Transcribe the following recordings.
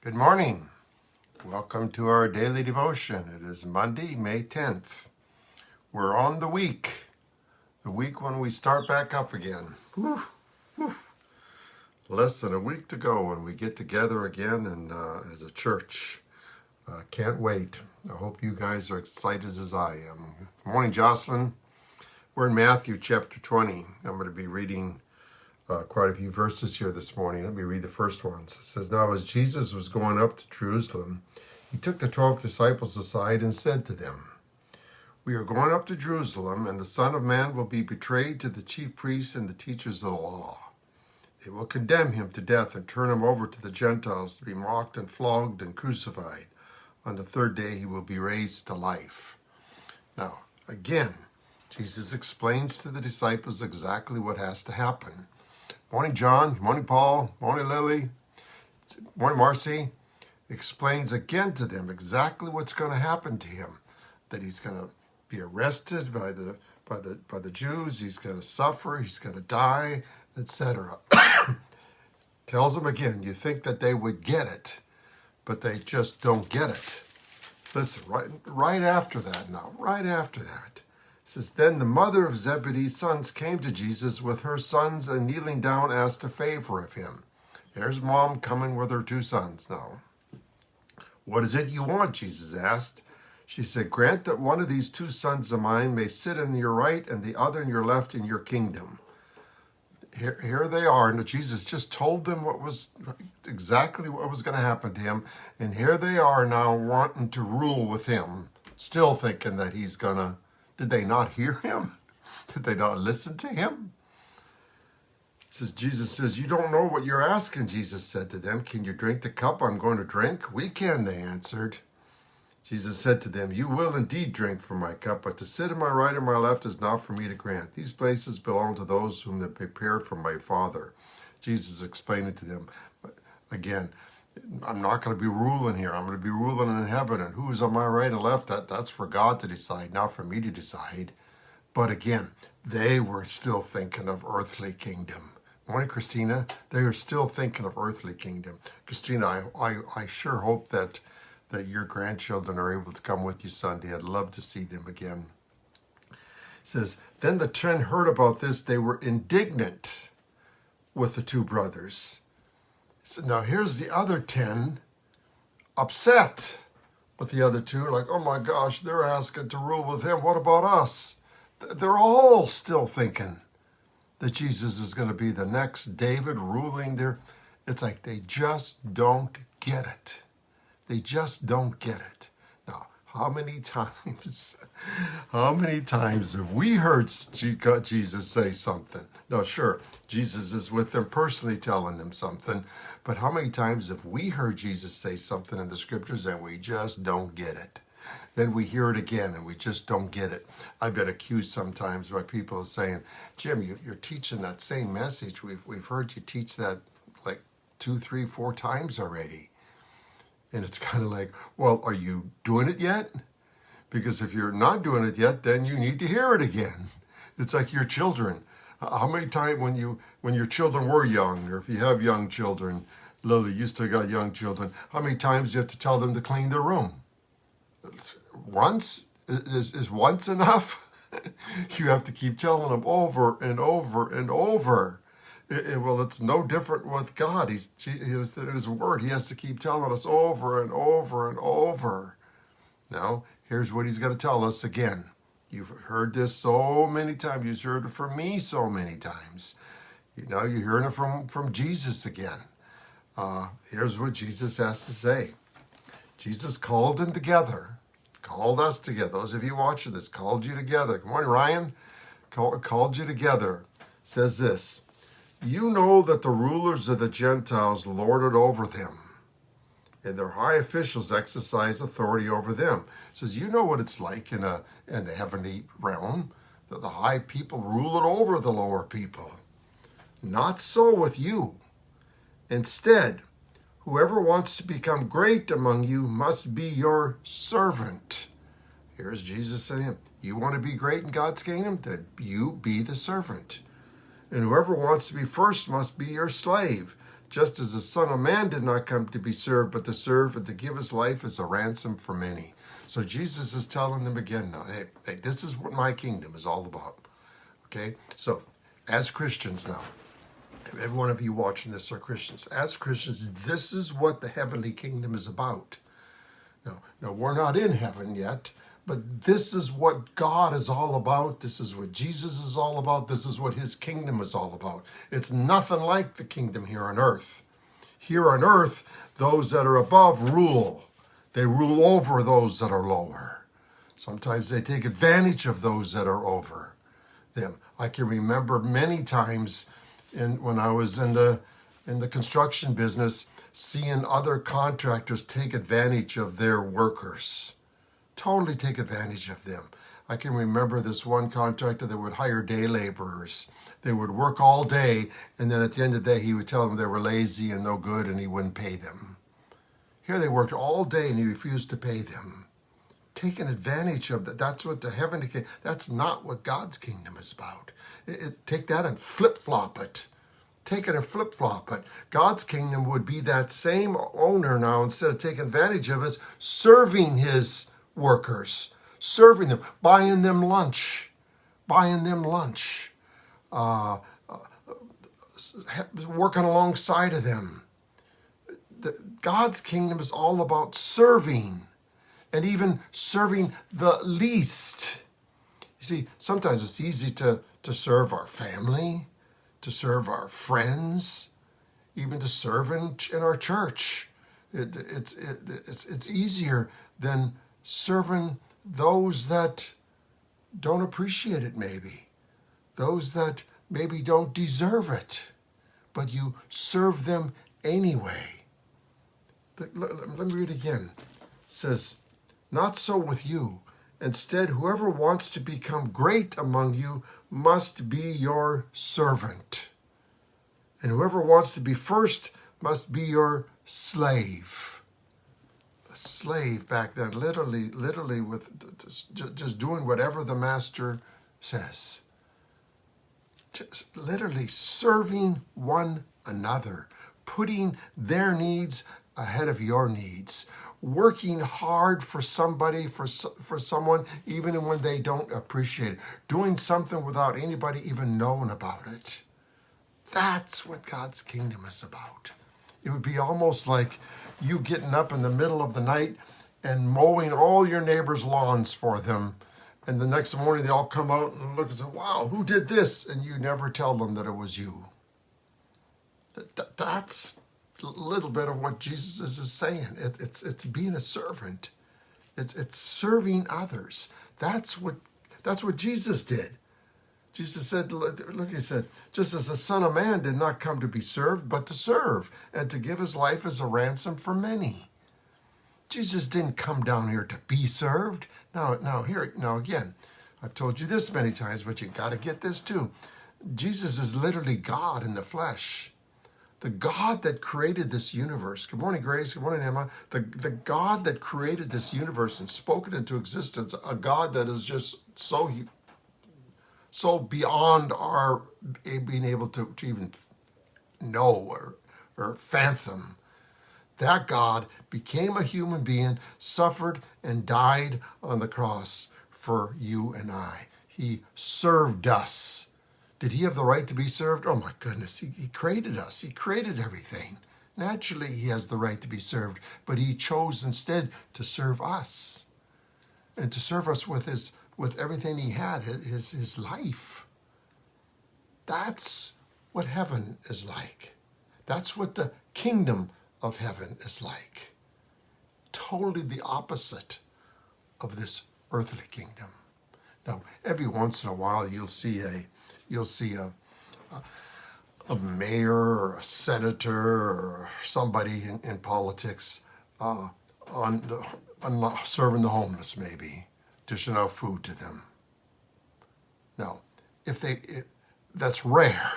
Good morning. Welcome to our daily devotion. It is Monday, May 10th. We're on the week when we start back up again. Whew, whew. Less than a week to go when we get together again and as a church. Can't wait. I hope you guys are excited as I am. Good morning, Jocelyn. We're in Matthew chapter 20. I'm going to be reading quite a few verses here this morning. Let me read the first ones. It says, "Now as Jesus was going up to Jerusalem, he took the 12 disciples aside and said to them, 'We are going up to Jerusalem, and the Son of Man will be betrayed to the chief priests and the teachers of the law. They will condemn him to death and turn him over to the Gentiles to be mocked and flogged and crucified. On the third day he will be raised to life.'" Now, again, Jesus explains to the disciples exactly what has to happen. Morning, John. Morning, Paul. Morning, Lily. Morning, Marcy. Explains again to them exactly what's going to happen to him. That he's going to be arrested by the Jews. He's going to suffer. He's going to die, etc. Tells them again, you think that they would get it, but they just don't get it. Listen, right after that now, right after that. It says, "Then the mother of Zebedee's sons came to Jesus with her sons and kneeling down asked a favor of him." There's mom coming with her two sons now. "What is it you want?" Jesus asked. She said, "Grant that one of these two sons of mine may sit on your right and the other on your left in your kingdom." Here they are. And Jesus just told them exactly what was going to happen to him. And here they are now wanting to rule with him, still thinking that he's going to. Did they not hear him? Did they not listen to him? Jesus says, "You don't know what you're asking," Jesus said to them. "Can you drink the cup I'm going to drink?" "We can," they answered. Jesus said to them, "You will indeed drink from my cup, but to sit on my right or my left is not for me to grant. These places belong to those whom they prepared from my Father." Jesus explained it to them. But again, I'm not going to be ruling here. I'm going to be ruling in heaven. And who's on my right and left, that's for God to decide, not for me to decide. But again, they were still thinking of earthly kingdom. Morning, Christina. They are still thinking of earthly kingdom. Christina, I sure hope that your grandchildren are able to come with you Sunday. I'd love to see them again. It says, "Then the 10 heard about this. They were indignant with the two brothers." So now here's the other 10 upset with the other two. Like, oh my gosh, they're asking to rule with him. What about us? They're all still thinking that Jesus is going to be the next David ruling there. It's like they just don't get it. They just don't get it. Now, how many times have we heard Jesus say something? No, sure, Jesus is with them personally telling them something, but how many times have we heard Jesus say something in the scriptures and we just don't get it? Then we hear it again and we just don't get it. I've been accused sometimes by people saying, "Jim, you're teaching that same message. We've heard you teach that like 2, 3, 4 times already." And it's kind of like, well, are you doing it yet? Because if you're not doing it yet, then you need to hear it again. It's like your children. How many times when your children were young, or if you have young children, Lily, you still got young children, how many times do you have to tell them to clean their room? Once? Is once enough? You have to keep telling them over and over and over. Well, it's no different with God. He's in His Word. He has to keep telling us over and over and over. Now, here's what He's going to tell us again. You've heard this so many times. You've heard it from me so many times. Now you're hearing it from Jesus again. Here's what Jesus has to say. Jesus called them together. Called us together. Those of you watching this, called you together. Good morning, Ryan. Called you together. Says this. "You know that the rulers of the Gentiles lord it over them, and their high officials exercise authority over them." It says, you know what it's like in the heavenly realm, that the high people rule it over the lower people. Not so with you. Instead, whoever wants to become great among you must be your servant. Here's Jesus saying, you want to be great in God's kingdom? Then you be the servant. And whoever wants to be first must be your slave, just as the Son of Man did not come to be served, but to serve and to give his life as a ransom for many. So Jesus is telling them again now, hey, this is what my kingdom is all about. Okay? So, as Christians now, every one of you watching this are Christians. As Christians, this is what the heavenly kingdom is about. Now, we're not in heaven yet, but this is what God is all about. This is what Jesus is all about. This is what his kingdom is all about. It's nothing like the kingdom here on earth. Here on earth, those that are above rule. They rule over those that are lower. Sometimes they take advantage of those that are over them. I can remember many times when I was in the construction business, seeing other contractors take advantage of their workers. Totally take advantage of them. I can remember this one contractor that would hire day laborers. They would work all day, and then at the end of the day, he would tell them they were lazy and no good, and he wouldn't pay them. Here they worked all day, and he refused to pay them. Taking advantage of that. That's what the heavenly kingdom, that's not what God's kingdom is about. Take that and flip-flop it. Take it and flip-flop it. God's kingdom would be that same owner now, instead of taking advantage of us, serving his workers, serving them, buying them lunch, working alongside of them. God's kingdom is all about serving, and even serving the least. You see, sometimes it's easy to serve our family, to serve our friends, even to serve in our church. It's easier than serving those that don't appreciate it, maybe. Those that maybe don't deserve it, but you serve them anyway. Let me read again. It says, not so with you. Instead, whoever wants to become great among you must be your servant. And whoever wants to be first must be your slave. A slave back then, literally with just doing whatever the master says. Just literally serving one another, putting their needs ahead of your needs, working hard for somebody, for someone, even when they don't appreciate it, doing something without anybody even knowing about it. That's what God's kingdom is about. It would be almost like you getting up in the middle of the night and mowing all your neighbors' lawns for them, and the next morning they all come out and look and say, wow, who did this? And you never tell them that it was you. That's a little bit of what Jesus is saying. It's being a servant. It's serving others. That's what Jesus did. Jesus said, look, he said, just as the Son of Man did not come to be served, but to serve, and to give his life as a ransom for many. Jesus didn't come down here to be served. Now again, I've told you this many times, but you got to get this too. Jesus is literally God in the flesh. The God that created this universe. Good morning, Grace. Good morning, Emma. The God that created this universe and spoke it into existence, a God that is just so beyond our being able to even know or fathom. That God became a human being, suffered and died on the cross for you and I. He served us. Did he have the right to be served? Oh my goodness, he created us. He created everything. Naturally, he has the right to be served, but he chose instead to serve us, and to serve us with everything he had, his life. That's what heaven is like. That's what the kingdom of heaven is like. Totally the opposite of this earthly kingdom. Now, every once in a while, you'll see a mayor or a senator or somebody in politics serving the homeless, maybe, dishing out food to them. Now, that's rare.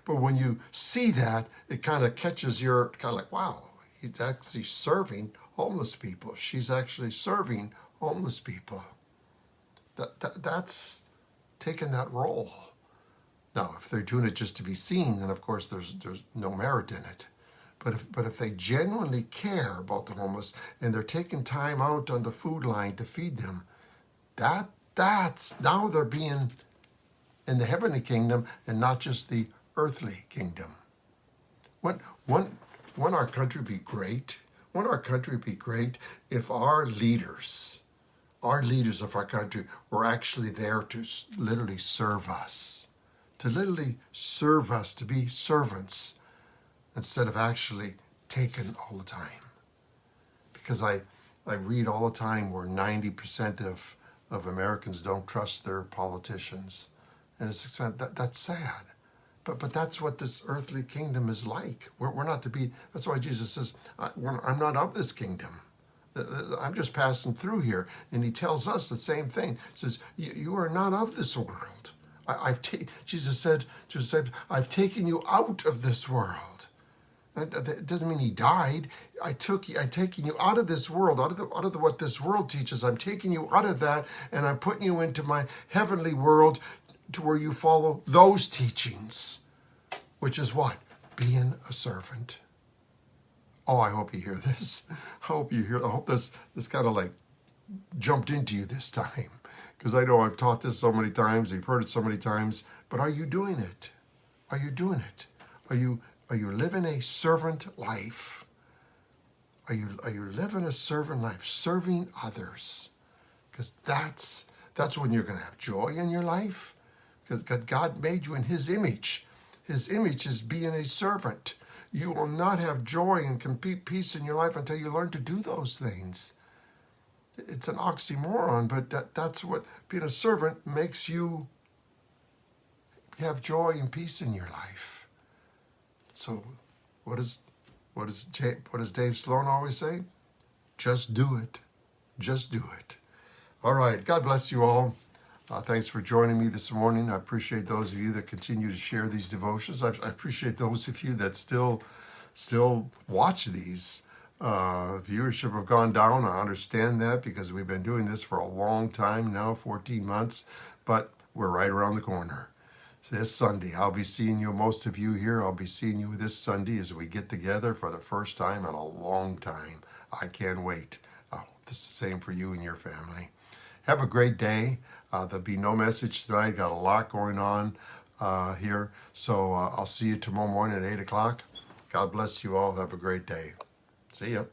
But when you see that, it kind of catches your, kind of like, wow, he's actually serving homeless people. She's actually serving homeless people. That's taking that role. Now, if they're doing it just to be seen, then of course there's no merit in it. But if they genuinely care about the homeless and they're taking time out on the food line to feed them, that's now they're being in the heavenly kingdom and not just the earthly kingdom. Wouldn't our country be great? Wouldn't our country be great if our leaders of our country were actually there to literally serve us, to be servants instead of actually taken all the time? Because I read all the time where 90% of Americans don't trust their politicians. And that's sad. But that's what this earthly kingdom is like. We're not to be, that's why Jesus says, I'm not of this kingdom. I'm just passing through here. And he tells us the same thing. He says, you are not of this world. Jesus said, I've taken you out of this world. That doesn't mean he died. I've taken you out of this world, out of what this world teaches. I'm taking you out of that, and I'm putting you into my heavenly world to where you follow those teachings, which is what? Being a servant. Oh, I hope you hear this. I hope this kind of like jumped into you this time, because I know I've taught this so many times, you've heard it so many times, but are you doing it? Are you doing it? Are you living a servant life? Are you living a servant life, serving others? Because that's when you're going to have joy in your life. Because God made you in his image. His image is being a servant. You will not have joy and complete peace in your life until you learn to do those things. It's an oxymoron, but that's what being a servant makes you have joy and peace in your life. So what does Dave Sloan always say? Just do it. Just do it. All right. God bless you all. Thanks for joining me this morning. I appreciate those of you that continue to share these devotions. I appreciate those of you that still watch these. Viewership have gone down. I understand that because we've been doing this for a long time now, 14 months, but we're right around the corner. This Sunday, I'll be seeing you, most of you here, I'll be seeing you this Sunday as we get together for the first time in a long time. I can't wait. I hope this is the same for you and your family. Have a great day. There'll be no message tonight. Got a lot going on here. So I'll see you tomorrow morning at 8 o'clock. God bless you all. Have a great day. See ya.